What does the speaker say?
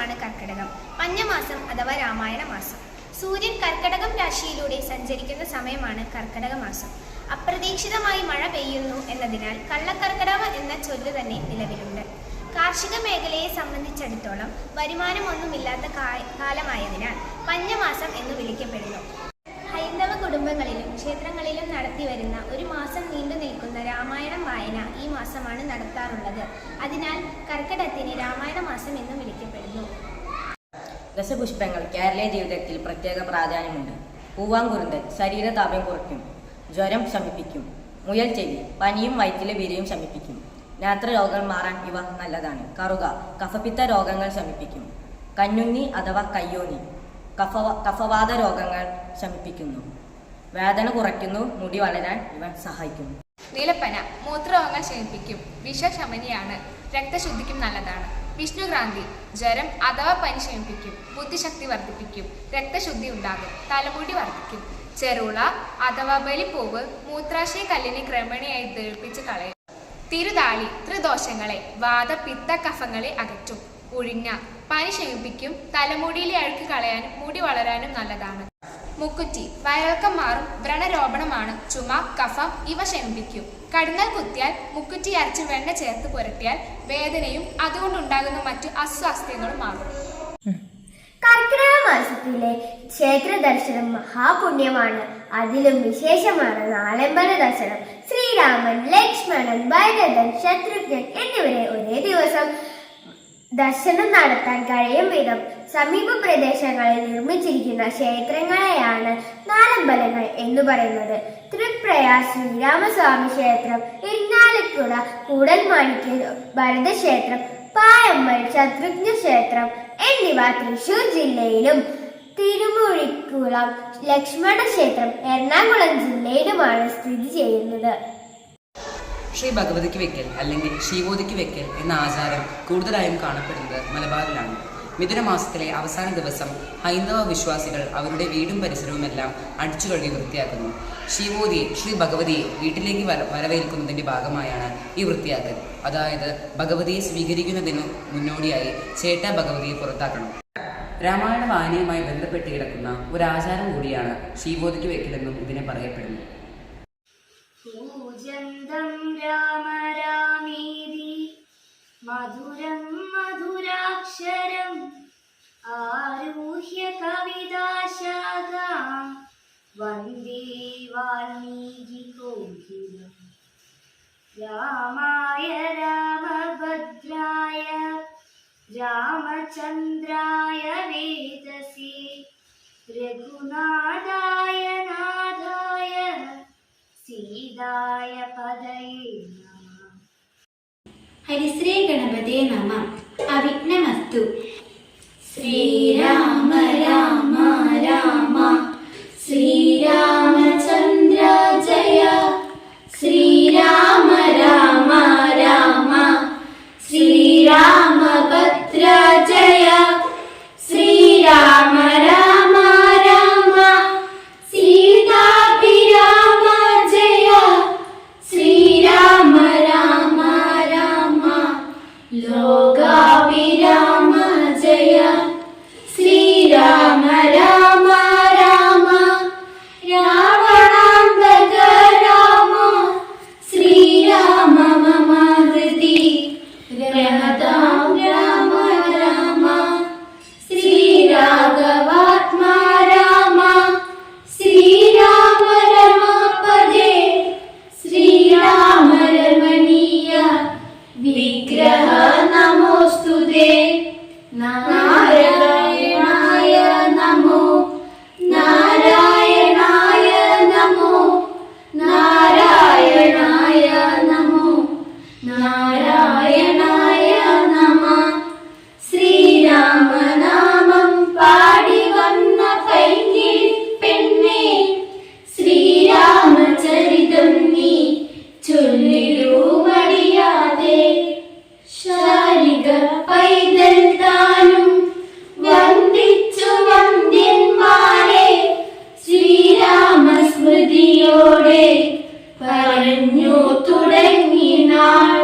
മാസമാണ് കർക്കിടകം. പഞ്ഞമാസം അഥവാ രാമായണ മാസം. സൂര്യൻ കർക്കിടകം രാശിയിലൂടെ സഞ്ചരിക്കുന്ന സമയമാണ് കർക്കിടക മാസം. അപ്രതീക്ഷിതമായി മഴ പെയ്യുന്നു എന്നതിനാൽ കള്ളക്കർക്കിടകം എന്ന ചൊല്ല് തന്നെ നിലവിലുണ്ട്. കാർഷിക മേഖലയെ സംബന്ധിച്ചിടത്തോളം വരുമാനമൊന്നുമില്ലാത്ത കാലമായതിനാൽ പഞ്ഞമാസം എന്ന് വിളിക്കപ്പെടുന്നു. ഹൈന്ദവ കുടുംബങ്ങളിലും ക്ഷേത്രങ്ങളിലും നടത്തിവരുന്ന ഒരു മാസം നീണ്ടു നിൽക്കുന്ന രാമായണം വായന ഈ മാസമാണ് നടത്താറുള്ളത്. അതിനാൽ കർക്കിടകത്തിന് രാമായണ മാസം എന്നും വിളിക്കപ്പെടുന്നു. രസപുഷ്പങ്ങൾ കേരളീയ ജീവിതത്തിൽ പ്രത്യേക പ്രാധാന്യമുണ്ട്. പൂവാങ്കുരുന്തൽ ശരീരതാപം കുറയ്ക്കും, ജ്വരം ശമിപ്പിക്കും. മുയൽ ചെവി പനിയും വയറ്റിലെ വീര്യവും ശമിപ്പിക്കും. നേത്രരോഗങ്ങൾ മാറാൻ ഇവ നല്ലതാണ്. കറുക കഫപിത്ത രോഗങ്ങൾ ശമിപ്പിക്കും. കഞ്ഞുണ്ണി അഥവാ കയ്യോന്നി കഫവാത രോഗങ്ങൾ ശമിപ്പിക്കുന്നു. വേദന കുറയ്ക്കുന്നു. മുടി വളരാൻ ഇവ സഹായിക്കുന്നു. നീലപ്പന മൂത്രരോഗങ്ങൾ ശമിപ്പിക്കും. വിഷശമനിയാണ്. രക്തശുദ്ധിക്കും നല്ലതാണ്. വിഷ്ണുക്രാന്തി ജ്വരം അഥവാ പനി ശമിപ്പിക്കും. ബുദ്ധിശക്തി വർദ്ധിപ്പിക്കും. രക്തശുദ്ധി ഉണ്ടാകും. തലമുടി വർദ്ധിക്കും. ചെറുള അഥവാ ബലിപ്പൂവ് മൂത്രാശയ കല്ലിനെ ക്രമേണയായി ദീർപ്പിച്ച് കളയും. തിരുതാളി ത്രിദോഷങ്ങളെ വാത പിത്ത കഫങ്ങളെ അകറ്റും. ഉഴിഞ്ഞ പനി ശമിപ്പിക്കും. തലമുടിയിലെ അഴുക്ക് കളയാനും മുടി വളരാനും നല്ലതാണ്. മുക്കുറ്റി വയറിളക്കം മാറും. വ്രണരോപണമാണ്. ചുമ കഫം ഇവ ശമിപ്പിക്കും. കടുന്നൽ കുത്തിയാൽ മുക്കുറ്റി അരച്ച് വെണ്ണ ചേർത്ത് പുരട്ടിയാൽ വേദനയും അതുകൊണ്ടുണ്ടാകുന്ന മറ്റു അസ്വാസ്ഥ്യങ്ങളും മാറും. കർക്കിടക മാസത്തിലെ ക്ഷേത്ര ദർശനം മഹാപുണ്യമാണ്. അതിലും വിശേഷമാണ് നാലമ്പല ദർശനം. ശ്രീരാമൻ, ലക്ഷ്മണൻ, ഭരതൻ, ശത്രുഘ്നൻ എന്നിവരെ ഒരേ ദിവസം ദർശനം നടത്താൻ കഴിയും വിധം സമീപ പ്രദേശങ്ങളിൽ നിർമ്മിച്ചിരിക്കുന്ന ക്ഷേത്രങ്ങളെയാണ് നാലമ്പലങ്ങൾ എന്ന് പറയുന്നത്. തൃപ്രയാർ ശ്രീരാമസ്വാമി ക്ഷേത്രം, ഇരിങ്ങാലക്കുട കൂടൽമാണിക്യ ഭരതക്ഷേത്രം, പായമ്മൽ ശത്രുഘ്ന ക്ഷേത്രം എന്നിവ തൃശൂർ ജില്ലയിലും തിരുമുഴിക്കുളം ലക്ഷ്മണ ക്ഷേത്രം എറണാകുളം ജില്ലയിലുമാണ് സ്ഥിതി ചെയ്യുന്നത്. ശ്രീ ഭഗവതിക്ക് വെക്കൽ അല്ലെങ്കിൽ ശിവോതിക്ക് വെക്കൽ എന്ന ആചാരം കൂടുതലായും കാണപ്പെടുന്നത് മലബാറിലാണ്. മിഥുനമാസത്തിലെ അവസാന ദിവസം ഹൈന്ദവ വിശ്വാസികൾ അവരുടെ വീടും പരിസരവുമെല്ലാം അടിച്ചു കഴുകി വൃത്തിയാക്കുന്നു. ശിവോതിയെ ശ്രീ ഭഗവതിയെ വീട്ടിലേക്ക് വരവേൽക്കുന്നതിൻ്റെ ഭാഗമായാണ് ഈ വൃത്തിയാക്കൽ. അതായത് ഭഗവതിയെ സ്വീകരിക്കുന്നതിന് മുന്നോടിയായി ചേട്ട ഭഗവതിയെ പുറത്താക്കണം. രാമായണ വായനയുമായി ബന്ധപ്പെട്ട് കിടക്കുന്ന ഒരു ആചാരം കൂടിയാണ് ശിവോതിക്ക് വെക്കലെന്നും ഇതിനെ പറയപ്പെടുന്നു. പൂജന്തം രാമ രാമേതി മധുരം മധുരാക്ഷരം ആരുഹ്യ കവിതാശാഖാം വന്ദേ വാൽമീകികോകിലം. രാമായ രാമഭദ്രായ രാമചന്ദ്രായ വേദസേ രഘുനാഥായ നാഥായ സീതായ പദയേ നമഃ. ഹരിശ്രീ ഗണപതേ നമഃ. അവിഘ്നമസ്തു. ശ്രീരാമ രാമ രാമ ശ്രീരാമചന്ദ്ര ജയ. ശ്രീരാമ രാമ രാമ ശ്രീരാമഭദ്ര ജയ. ശ്രീരാമ രാമ രാമ സീതാഭിരാമ ജയ. ശ്രീരാമ രാമ രാമ ലോകാഭിരാമ ജയ. ശ്രീരാമ രാമ രാമ രാവണാന്തക രാമ. ശ്രീരാമ മമ ഹൃദി രമതാം രാമ രാമ. ശ്രീരാഘവാത്മാ രാമ. ശ്രീരാമ രമാപദേ. ശ്രീരാമ രമണീയ വിഗ്രഹ നമോസ്തുതേ. നാരായണായ നമോ നാരായണായ നമോ നാരായണായ നമോ നാരായണായ നമഃ. ശ്രീരാമനാമം പാടി വന്ന പൈങ്കിളി പെണ്ണേ, ശ്രീരാമചരിതം നീ ചൊല്ലിടൂ മടിയാതെ. ശാരിക പൈതൽ താനും വന്ദിച്ചു വന്ദ്യന്മാരെ ശ്രീരാമസ്മൃതിയോടെ പറഞ്ഞു തുടങ്ങി നാൾ.